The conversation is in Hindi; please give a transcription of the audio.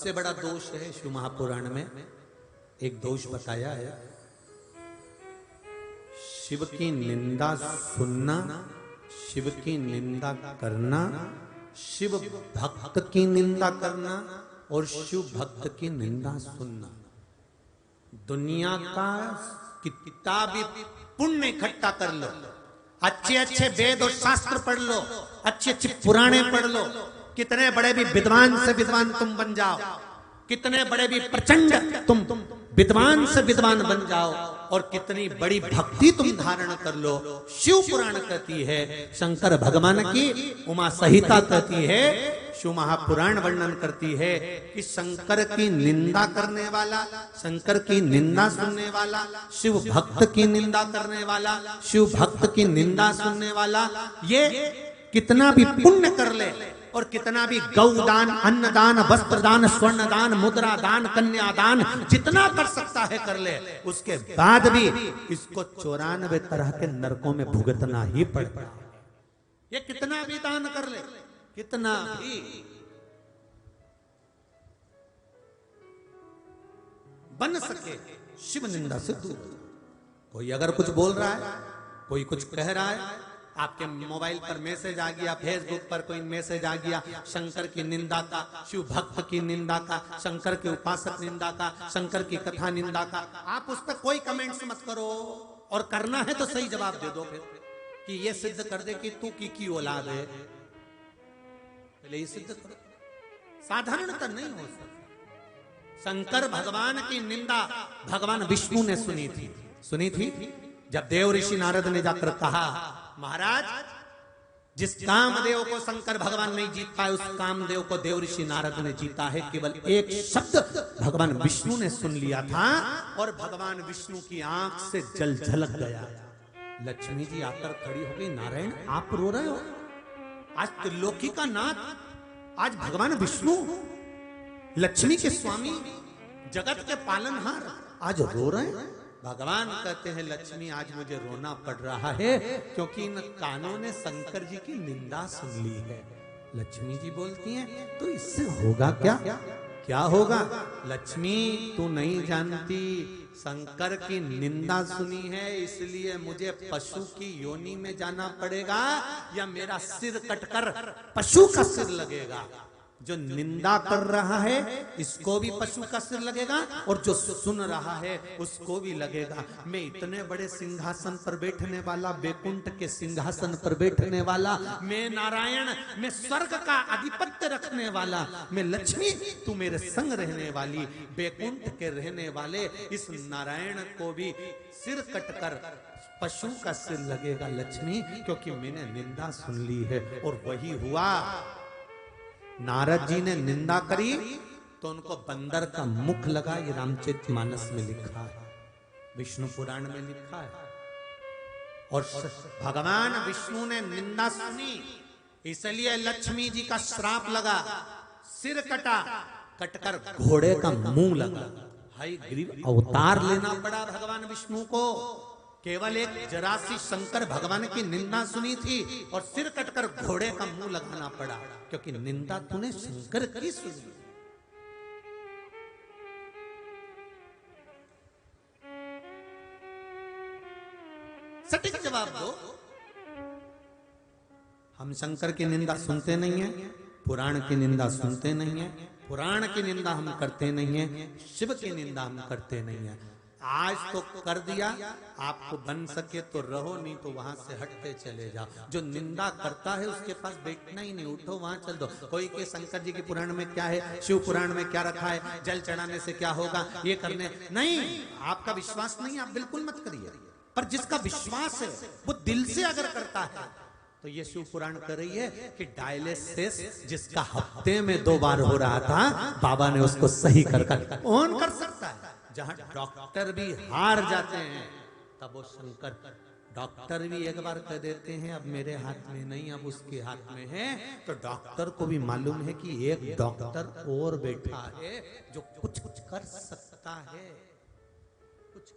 सबसे बड़ा दोष है शिव महापुराण में एक दोष बताया है, शिव की निंदा सुनना, शिव की निंदा करना, शिव भक्त की निंदा करना और शिव भक्त की निंदा सुनना। दुनिया का कितना भी पुण्य इकट्ठा कर लो, अच्छे अच्छे वेद और शास्त्र पढ़ लो, अच्छे अच्छे पुराणे पढ़ लो, कितने बड़े भी विद्वान से विद्वान तुम बन जाओ, कितने बड़े भी प्रचंड तुम विद्वान से विद्वान बन जाओ और कितनी बड़ी भक्ति तुम धारण कर लो, शिव पुराण कहती है, शंकर भगवान की उमा संहिता कहती है, शिव महापुराण वर्णन करती है कि शंकर की निंदा करने वाला, शंकर की निंदा सुनने वाला, शिव भक्त की निंदा करने वाला, शिव भक्त की निंदा सुनने वाला, ये कितना भी पुण्य कर ले और कितना भी गौदान, अन्नदान, वस्त्रदान, स्वर्णदान, मुद्रादान, कन्यादान जितना कर सकता है कर ले, उसके बाद भी इसको 94 तरह के नरकों में भुगतना ही पड़ता है। ये कितना भी दान कर ले, कितना भी, बन सके शिव निंदा से दूर। कोई अगर कुछ बोल रहा है, कोई कुछ कह रहा है, आपके मोबाइल पर मैसेज आ गया, फेसबुक पर कोई मैसेज आ गया शंकर की निंदा का, शिव भक्त की निंदा का, शंकर के उपासक निंदा का, शंकर की कथा निंदा का, आप उस पर कोई कमेंट्स मत करो, और करना है तो सही जवाब दे दो फिर कि ये सिद्ध कर दे कि तू की औलाद है, पहले ये सिद्ध करो। साधारणता नहीं हो सकता। शंकर भगवान की निंदा भगवान विष्णु ने सुनी थी जब देव ऋषि नारद ने जाकर कहा, महाराज जिस कामदेव को शंकर भगवान नहीं जीत पाए, उस कामदेव को देव ऋषि नारद ने जीता है। केवल एक शब्द भगवान विष्णु ने सुन लिया था और भगवान विष्णु की आंख से जल झलक गया। लक्ष्मी जी आकर खड़ी हो गई, नारायण आप रो रहे हो? आज त्रिलोकी का नाथ, आज भगवान विष्णु लक्ष्मी के स्वामी, जगत के पालनहार आज रो रहे हैं। भगवान कहते हैं, लक्ष्मी आज मुझे रोना पड़ रहा है क्योंकि इन कानों ने शंकर जी की निंदा सुन ली है। लक्ष्मी जी बोलती हैं, तो इससे होगा क्या? क्या होगा? लक्ष्मी तू नहीं जानती, शंकर की निंदा सुनी है इसलिए मुझे पशु की योनि में जाना पड़ेगा, या मेरा सिर कटकर पशु का सिर लगेगा। जो निंदा कर रहा है इसको भी पशु का सिर लगेगा और जो सुन रहा है उसको भी लगेगा। मैं इतने बड़े सिंहासन पर बैठने वाला, वैकुंठ के सिंहासन पर बैठने वाला, मैं नारायण, मैं स्वर्ग का आधिपत्य रखने वाला, मैं लक्ष्मी, तू मेरे संग रहने वाली, वैकुंठ के रहने वाले इस नारायण को भी सिर कटकर पशु का सिर लगेगा लक्ष्मी, क्योंकि मैंने निंदा सुन ली है। और वही हुआ। नारद जी ने निंदा करी तो उनको बंदर का मुख लगा। ये रामचरितमानस में लिखा है, विष्णु पुराण में लिखा है। और भगवान विष्णु ने निंदा सुनी इसलिए लक्ष्मी जी का श्राप लगा, सिर कटा, कटकर घोड़े का मुंह लगा। हाय ग्रीव अवतार लेना पड़ा भगवान विष्णु को। केवल एक जरा सी शंकर भगवान की निंदा सुनी थी और सिर कटकर घोड़े का मुंह लगाना पड़ा, क्योंकि निंदा तूने शंकर की सुनी। सटीक जवाब दो। हम शंकर की निंदा सुनते नहीं है, पुराण की निंदा सुनते नहीं है, पुराण की निंदा हम करते नहीं है, शिव की निंदा हम करते नहीं है। आज तो कर दिया, आपको बन सके तो रहो, नहीं तो वहां से हटते चले जाओ। जो निंदा करता है उसके पास बैठना ही नहीं, उठो वहां चल दो। कोई के शंकर जी के पुराण में क्या है, शिव पुराण में क्या रखा है, जल चढ़ाने से क्या होगा, ये करने नहीं। आपका विश्वास नहीं, आप बिल्कुल मत करिए। पर जिसका विश्वास है वो दिल से अगर करता है तो ये शिव पुराण कर रही है कि डायलिसिस जिसका हफ्ते में 2 बार हो रहा था, बाबा ने उसको सही कर कौन कर सकता है। जहां डॉक्टर भी हार जाते हैं तब वो शंकर, डॉक्टर भी एक बार कह देते हैं अब मेरे हाथ में नहीं, अब उसके हाथ में है, तो डॉक्टर को भी मालूम है कि एक डॉक्टर और बैठा है जो कुछ कर सकता है, कुछ